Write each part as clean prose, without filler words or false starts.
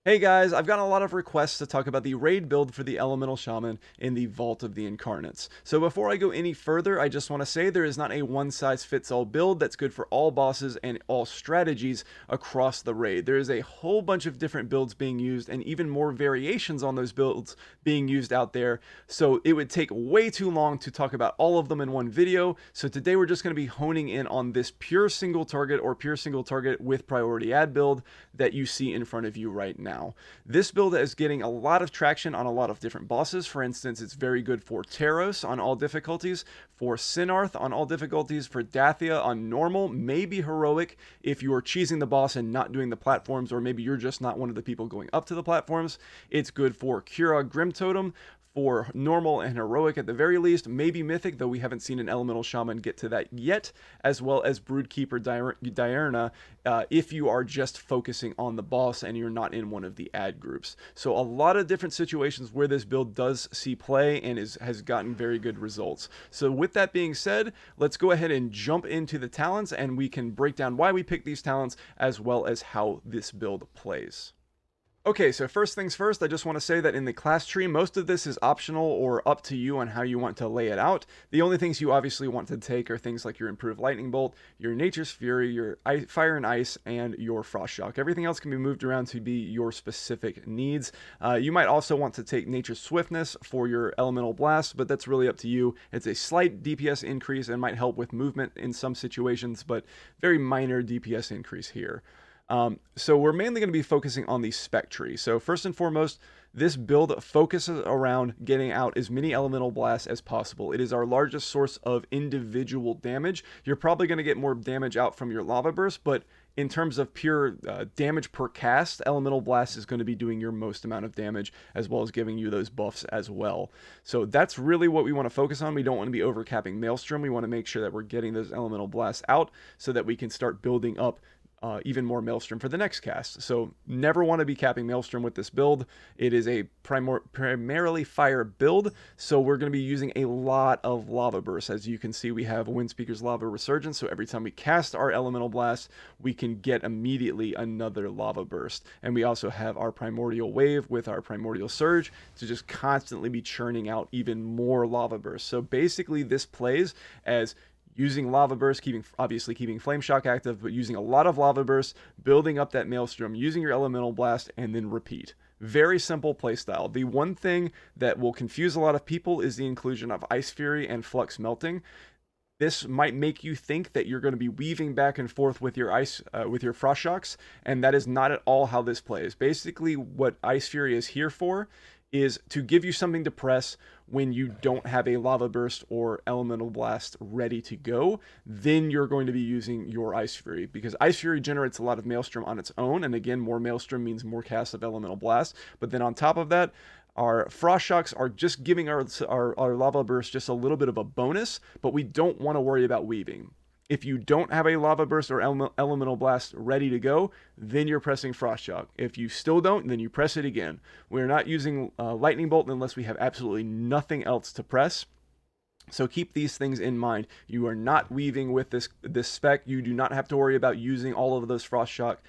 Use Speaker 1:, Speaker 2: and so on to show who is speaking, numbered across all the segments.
Speaker 1: Hey guys, I've gotten a lot of requests to talk about the raid build for the Elemental Shaman in the Vault of the Incarnates. So before I go any further, I just want to say there is not a one-size-fits-all build that's good for all bosses and all strategies across the raid. There is a whole bunch of different builds being used and even more variations on those builds being used out there. So it would take way too long to talk about all of them in one video. So today we're just going to be honing in on this pure single target or pure single target with priority add build that you see in front of you right now. This build is getting a lot of traction on a lot of different bosses. For instance, it's very good for Terros on all difficulties, for Sennarth on all difficulties, for Dathea on normal, maybe heroic if you're cheesing the boss and not doing the platforms, or maybe you're just not one of the people going up to the platforms. It's good for Kurog Grimtotem, for normal and heroic at the very least, maybe mythic, though we haven't seen an elemental shaman get to that yet, as well as Broodkeeper Diurna if you are just focusing on the boss and you're not in one of the ad groups. So a lot of different situations where this build does see play and has gotten very good results. So with that being said, let's go ahead and jump into the talents and we can break down why we picked these talents as well as how this build plays. Okay, so first things first, I just want to say that in the class tree, most of this is optional or up to you on how you want to lay it out. The only things you obviously want to take are things like your improved lightning bolt, your nature's fury, your fire and ice, and your frost shock. Everything else can be moved around to be your specific needs. You might also want to take nature's swiftness for your elemental blast, but that's really up to you. It's a slight DPS increase and might help with movement in some situations, but very minor DPS increase here. So we're mainly going to be focusing on the spec tree. So first and foremost, this build focuses around getting out as many elemental blasts as possible. It is our largest source of individual damage. You're probably going to get more damage out from your lava burst, but in terms of pure damage per cast, elemental blast is going to be doing your most amount of damage, as well as giving you those buffs as well. So that's really what we want to focus on. We don't want to be overcapping Maelstrom. We want to make sure that we're getting those elemental blasts out so that we can start building up even more Maelstrom for the next cast. So never want to be capping Maelstrom with this build. It is a primarily fire build, so we're going to be using a lot of lava bursts. As you can see, we have Windspeaker's Lava Resurgence, so every time we cast our elemental blast, we can get immediately another lava burst. And we also have our Primordial Wave with our Primordial Surge to just constantly be churning out even more lava bursts. So basically this plays as using lava burst, obviously keeping flame shock active, but using a lot of lava bursts, building up that maelstrom, using your elemental blast, and then repeat. Very simple playstyle. The one thing that will confuse a lot of people is the inclusion of Ice Fury and Flux Melting. This might make you think that you're going to be weaving back and forth with your with your frost shocks, and that is not at all how this plays. Basically, what Ice Fury is here for is to give you something to press when you don't have a lava burst or elemental blast ready to go. Then you're going to be using your Ice Fury, because Ice Fury generates a lot of Maelstrom on its own, and again, more Maelstrom means more cast of elemental blast. But then on top of that, our frost shocks are just giving our lava burst just a little bit of a bonus, but we don't want to worry about weaving. If you don't have a lava burst or elemental blast ready to go, then you're pressing frost shock. If you still don't, then you press it again. We're not using lightning bolt unless we have absolutely nothing else to press. So keep these things in mind. You are not weaving with this spec. You do not have to worry about using all of those frost shock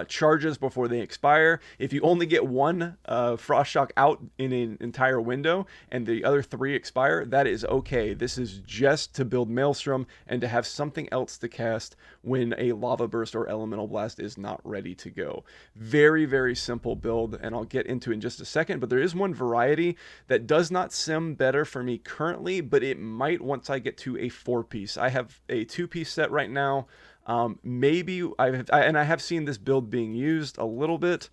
Speaker 1: charges before they expire. If you only get one frost shock out in an entire window and the other 3 expire, that is okay. This is just to build Maelstrom and to have something else to cast when a lava burst or elemental blast is not ready to go. Very, very simple build, and I'll get into it in just a second, but there is one variety that does not sim better for me currently, but it might once I get to a 4-piece. I have a 2-piece set right now. Maybe I have seen this build being used a little bit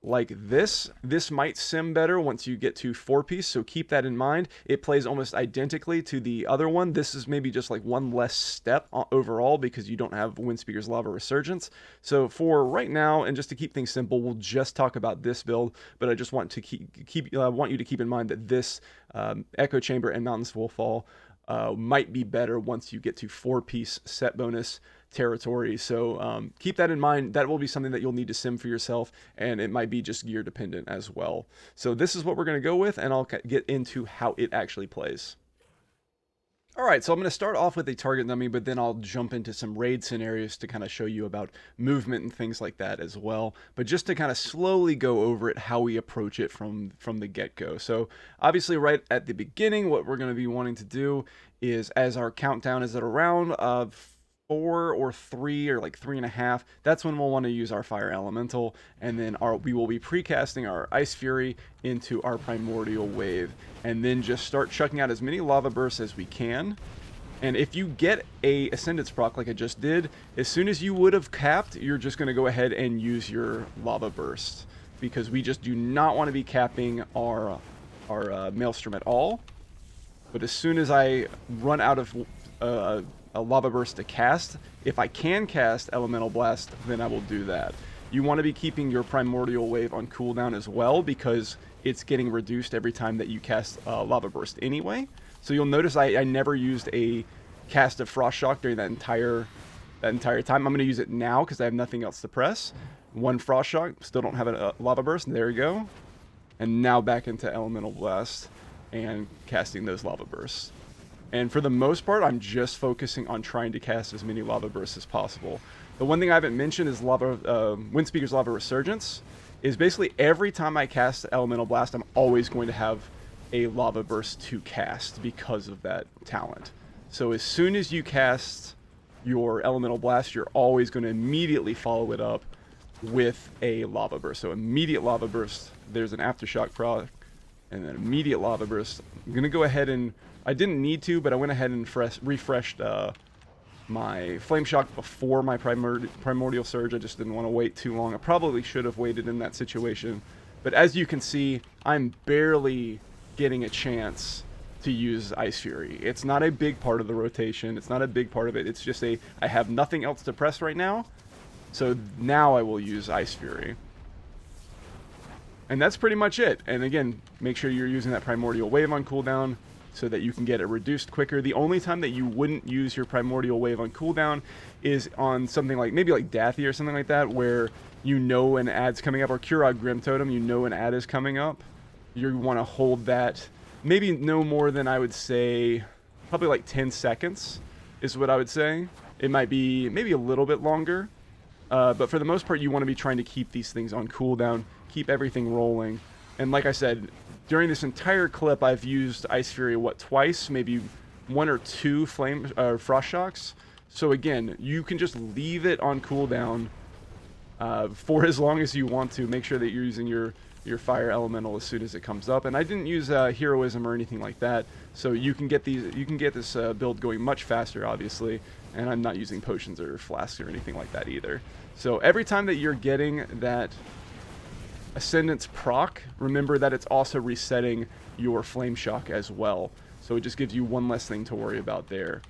Speaker 1: like this. This might sim better once you get to 4-piece, so keep that in mind. It plays almost identically to the other one. This is maybe just like one less step overall because you don't have Windspeaker's Lava Resurgence. So for right now, and just to keep things simple, we'll just talk about this build, but I just want to want you to keep in mind that this Echo Chamber and Mountains Will Fall might be better once you get to 4-piece set bonus territory. So keep that in mind. That will be something that you'll need to sim for yourself, and it might be just gear dependent as well. So this is what we're going to go with, and I'll get into how it actually plays. All right, so I'm going to start off with a target dummy, but then I'll jump into some raid scenarios to kind of show you about movement and things like that as well. But just to kind of slowly go over it, how we approach it from the get-go. So obviously right at the beginning, what we're going to be wanting to do is, as our countdown is at around 4 or 3 or like 3.5, that's when we'll want to use our fire elemental, and then we will be precasting our ice fury into our primordial wave, and then just start chucking out as many lava bursts as we can. And if you get a Ascendance proc like I just did, as soon as you would have capped, you're just going to go ahead and use your lava burst, because we just do not want to be capping our maelstrom at all. But as soon as I run out of a lava burst to cast, if I can cast elemental blast, then I will do that. You want to be keeping your primordial wave on cooldown as well, because it's getting reduced every time that you cast lava burst anyway. So you'll notice I never used a cast of frost shock during that entire time. I'm going to use it now because I have nothing else to press. One frost shock, still don't have a lava burst, and there we go. And now back into elemental blast and casting those lava bursts. And for the most part, I'm just focusing on trying to cast as many lava bursts as possible. The one thing I haven't mentioned is Windspeaker's Lava Resurgence. Is basically every time I cast Elemental Blast, I'm always going to have a lava burst to cast because of that talent. So as soon as you cast your Elemental Blast, you're always going to immediately follow it up with a lava burst. So immediate lava burst, there's an Aftershock proc, and then immediate lava burst. I'm going to go ahead and, I didn't need to, but I went ahead and refreshed my Flame Shock before my Primordial Surge. I just didn't want to wait too long. I probably should have waited in that situation. But as you can see, I'm barely getting a chance to use Ice Fury. It's not a big part of the rotation. It's not a big part of it. It's just I have nothing else to press right now. So now I will use Ice Fury. And that's pretty much it. And again, make sure you're using that Primordial Wave on cooldown so that you can get it reduced quicker. The only time that you wouldn't use your Primordial Wave on cooldown is on something like, maybe like Dathea or something like that, where you know an ad's coming up, or Kurog Grimtotem, you know an ad is coming up. You want to hold that, maybe no more than, I would say, probably like 10 seconds is what I would say. It might be maybe a little bit longer, but for the most part, you want to be trying to keep these things on cooldown, keep everything rolling. And like I said, during this entire clip, I've used Ice Fury, twice, maybe 1 or 2 Frost Shocks. So again, you can just leave it on cooldown for as long as you want to. Make sure that you're using your Fire Elemental as soon as it comes up. And I didn't use Heroism or anything like that, so you can get this build going much faster, obviously. And I'm not using potions or flasks or anything like that either. So every time that you're getting that Ascendance proc, remember that it's also resetting your Flame Shock as well. So it just gives you one less thing to worry about there.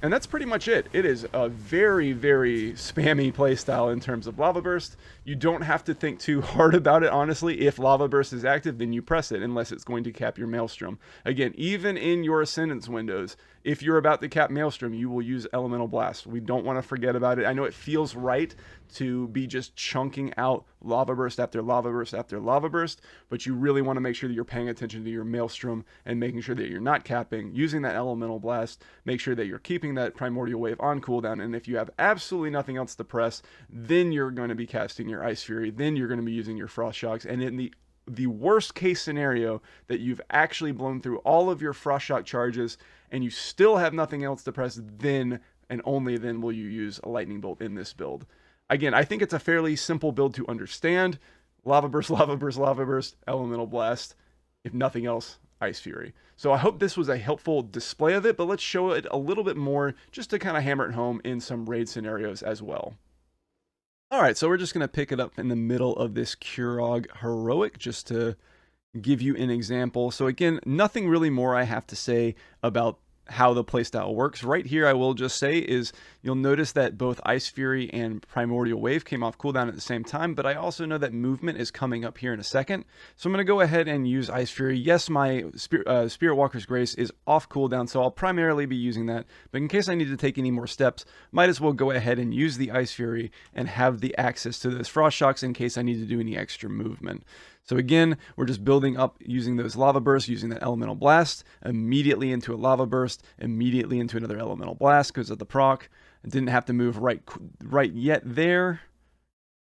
Speaker 1: And that's pretty much it. It is a very, very spammy playstyle in terms of Lava Burst. You don't have to think too hard about it, honestly. If Lava Burst is active, then you press it, unless it's going to cap your Maelstrom. Again, even in your Ascendance windows, if you're about to cap Maelstrom, you will use Elemental Blast. We don't want to forget about it. I know it feels right to be just chunking out Lava Burst after Lava Burst after Lava Burst, but you really want to make sure that you're paying attention to your Maelstrom and making sure that you're not capping, using that Elemental Blast, make sure that you're keeping that Primordial Wave on cooldown, and if you have absolutely nothing else to press, then you're going to be casting your Ice Fury, then you're going to be using your Frost Shocks, and in the worst case scenario that you've actually blown through all of your Frost Shock charges and you still have nothing else to press, then and only then will you use a Lightning Bolt in this build. Again, I think it's a fairly simple build to understand. Lava Burst, Lava Burst, Lava Burst, Elemental Blast. If nothing else, Ice Fury. So I hope this was a helpful display of it, but let's show it a little bit more just to kind of hammer it home in some raid scenarios as well. Alright, so we're just going to pick it up in the middle of this Kurog Heroic just to give you an example. So again, nothing really more I have to say about how the playstyle works. Right here, I will just say is You'll notice that both Ice Fury and Primordial Wave came off cooldown at the same time, but I also know that movement is coming up here in a second. So I'm going to go ahead and use Ice Fury. Yes, my Spirit Walker's Grace is off cooldown, so I'll primarily be using that. But in case I need to take any more steps, might as well go ahead and use the Ice Fury and have the access to those Frost Shocks in case I need to do any extra movement. So again, we're just building up using those Lava Bursts, using that Elemental Blast, immediately into a Lava Burst, immediately into another Elemental Blast because of the proc. I didn't have to move right yet there,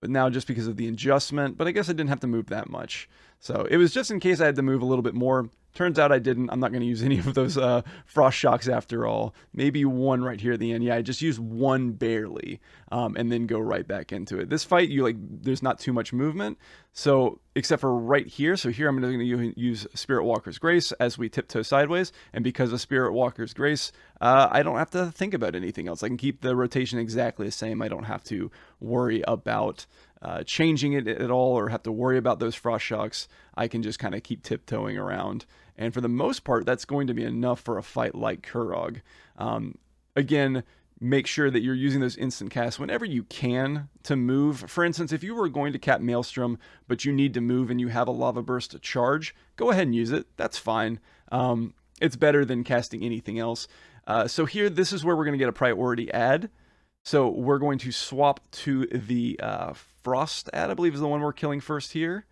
Speaker 1: but now just because of the adjustment, but I guess I didn't have to move that much. So it was just in case I had to move a little bit more. Turns out I didn't. I'm not going to use any of those Frost Shocks after all. Maybe one right here at the end. Yeah, I just used one barely, and then go right back into it. This fight, there's not too much movement, so except for right here. So here I'm going to use Spirit Walker's Grace as we tiptoe sideways, and because of Spirit Walker's Grace, I don't have to think about anything else. I can keep the rotation exactly the same. I don't have to worry about changing it at all or have to worry about those Frost Shocks. I can just kind of keep tiptoeing around. And for the most part, that's going to be enough for a fight like Kurog. Again, make sure that you're using those instant casts whenever you can to move. For instance, if you were going to cap Maelstrom, but you need to move and you have a Lava Burst to charge, go ahead and use it. That's fine. It's better than casting anything else. So here, this is where we're going to get a priority add. So we're going to swap to the Frost add, I believe is the one we're killing first here.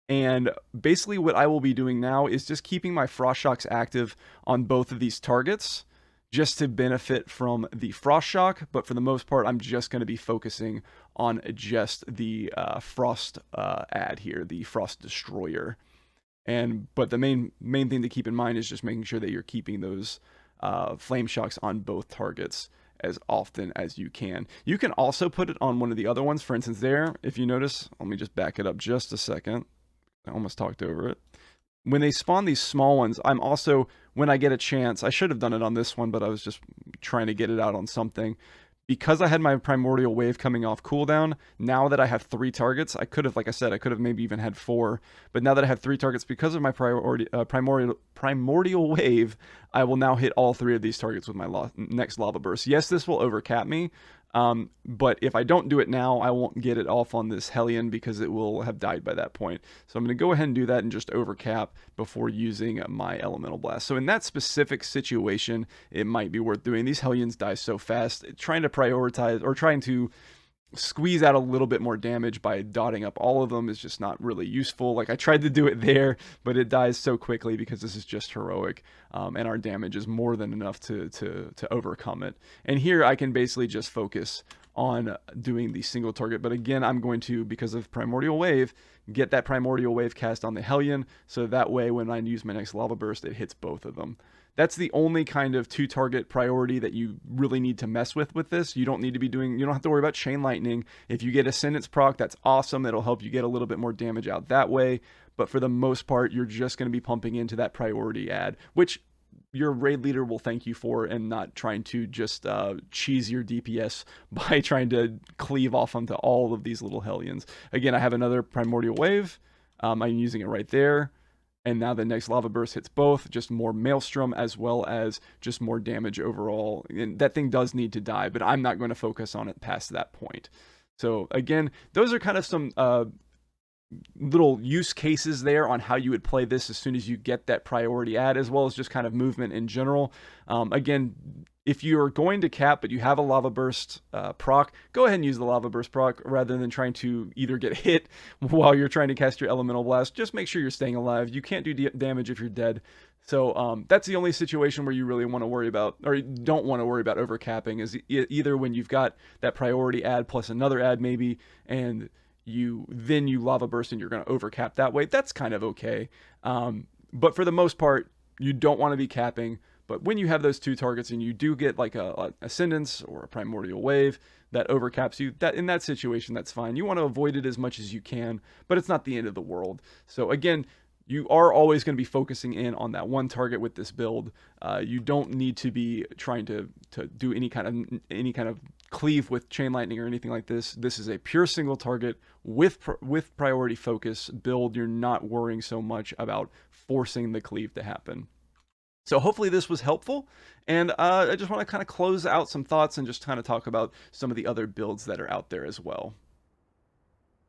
Speaker 1: And basically what I will be doing now is just keeping my Frost Shocks active on both of these targets just to benefit from the Frost Shock. But for the most part, I'm just going to be focusing on just the Frost add here, the Frost Destroyer. But the main thing to keep in mind is just making sure that you're keeping those Flame Shocks on both targets as often as you can. You can also put it on one of the other ones. For instance, there, if you notice, let me just back it up just a second. I almost talked over it. When they spawn these small ones, I'm also, when I get a chance, I should have done it on this one, but I was just trying to get it out on something. Because I had my Primordial Wave coming off cooldown, now that I have 3 targets, I could have, like I said, I could have maybe even had 4. But now that I have 3 targets, because of my Primordial Wave, I will now hit all 3 of these targets with my next Lava Burst. Yes, this will overcap me, but if I don't do it now, I won't get it off on this Hellion because it will have died by that point. So I'm going to go ahead and do that and just overcap before using my Elemental Blast. So in that specific situation, it might be worth doing. These Hellions die so fast. Trying to prioritize or trying to squeeze out a little bit more damage by dotting up all of them is just not really useful. Like I tried to do it there, but it dies so quickly because this is just heroic, and our damage is more than enough to overcome it. And here I can basically just focus on doing the single target, but again, I'm going to, because of Primordial Wave, get that Primordial Wave cast on the Hellion, so that way when I use my next Lava Burst, it hits both of them. That's the only kind of 2-target priority that you really need to mess with this. You don't need to be doing, you don't have to worry about Chain Lightning. If you get Ascendance proc, that's awesome. It'll help you get a little bit more damage out that way. But for the most part, you're just going to be pumping into that priority add, which your raid leader will thank you for, and not trying to just cheese your DPS by trying to cleave off onto all of these little Hellions. Again, I have another Primordial Wave. I'm using it right there. And now the next Lava Burst hits both, just more Maelstrom as well as just more damage overall. And that thing does need to die, but I'm not going to focus on it past that point. So again, those are kind of some little use cases there on how you would play this as soon as you get that priority add, as well as just kind of movement in general. Again, if you're going to cap but you have a Lava Burst proc, go ahead and use the Lava Burst proc rather than trying to either get hit while you're trying to cast your Elemental Blast. Just make sure you're staying alive. You can't do damage if you're dead. So that's the only situation where you really want to worry about, or you don't want to worry about overcapping, is either when you've got that priority add plus another add maybe, and you Lava Burst and you're going to overcap that way. That's kind of okay. But for the most part, you don't want to be capping. But when you have those 2 targets and you do get like a Ascendance or a Primordial Wave that overcaps you, that in that situation, that's fine. You want to avoid it as much as you can, but it's not the end of the world. So again, you are always going to be focusing in on that one target with this build. You don't need to be trying to do any kind of cleave with Chain Lightning or anything like this. This is a pure single target with priority focus build. You're not worrying so much about forcing the cleave to happen. So hopefully this was helpful, and I just want to kind of close out some thoughts and just kind of talk about some of the other builds that are out there as well.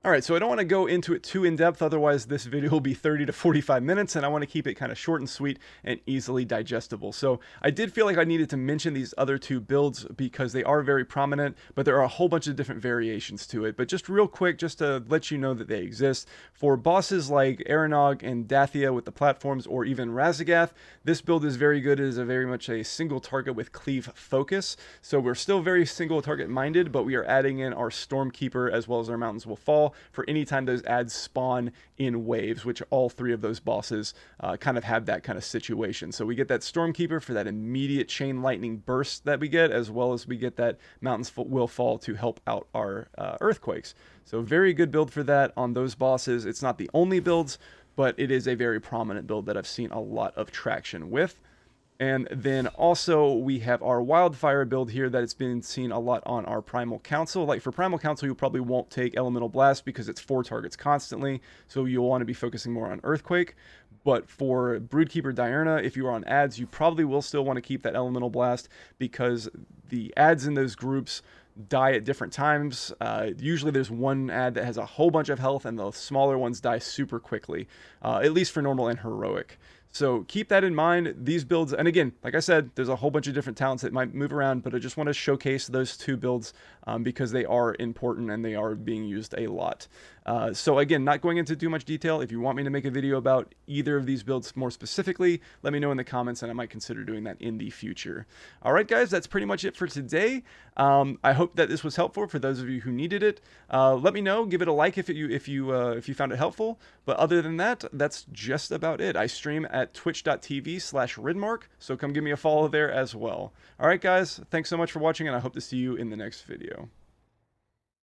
Speaker 1: All right, so I don't want to go into it too in depth, otherwise this video will be 30 to 45 minutes, and I want to keep it kind of short and sweet and easily digestible. So I did feel like I needed to mention these other two builds because they are very prominent, but there are a whole bunch of different variations to it. But just real quick, just to let you know that they exist, for bosses like Aranog and Dathea with the platforms, or even Razagath, this build is very good. It is very much a single target with cleave focus. So we're still very single target minded, but we are adding in our Stormkeeper as well as our Mountains Will Fall for any time those ads spawn in waves, which all three of those bosses kind of have that kind of situation. So we get that Stormkeeper for that immediate chain lightning burst that we get, as well as we get that Mountains Will Fall to help out our earthquakes. So very good build for that on those bosses. It's not the only builds, but it is a very prominent build that I've seen a lot of traction with. And then also we have our Wildfire build here that it's been seen a lot on our Primal Council. Like for Primal Council, you probably won't take Elemental Blast because it's 4 targets constantly, so you'll want to be focusing more on Earthquake. But for Broodkeeper Diurna, if you are on ads, you probably will still want to keep that Elemental Blast because the ads in those groups die at different times. Usually there's one ad that has a whole bunch of health and the smaller ones die super quickly, at least for normal and heroic. So keep that in mind. These builds, and again, like I said, there's a whole bunch of different talents that might move around, but I just want to showcase those two builds because they are important and they are being used a lot. So again, not going into too much detail. If you want me to make a video about either of these builds more specifically, let me know in the comments and I might consider doing that in the future. All right, guys, that's pretty much it for today. I hope that this was helpful for those of you who needed it. Let me know. Give it a like if you found it helpful. But other than that, that's just about it. I stream at twitch.tv/Ridmark, so come give me a follow there as well. All right, guys, thanks so much for watching, and I hope to see you in the next video.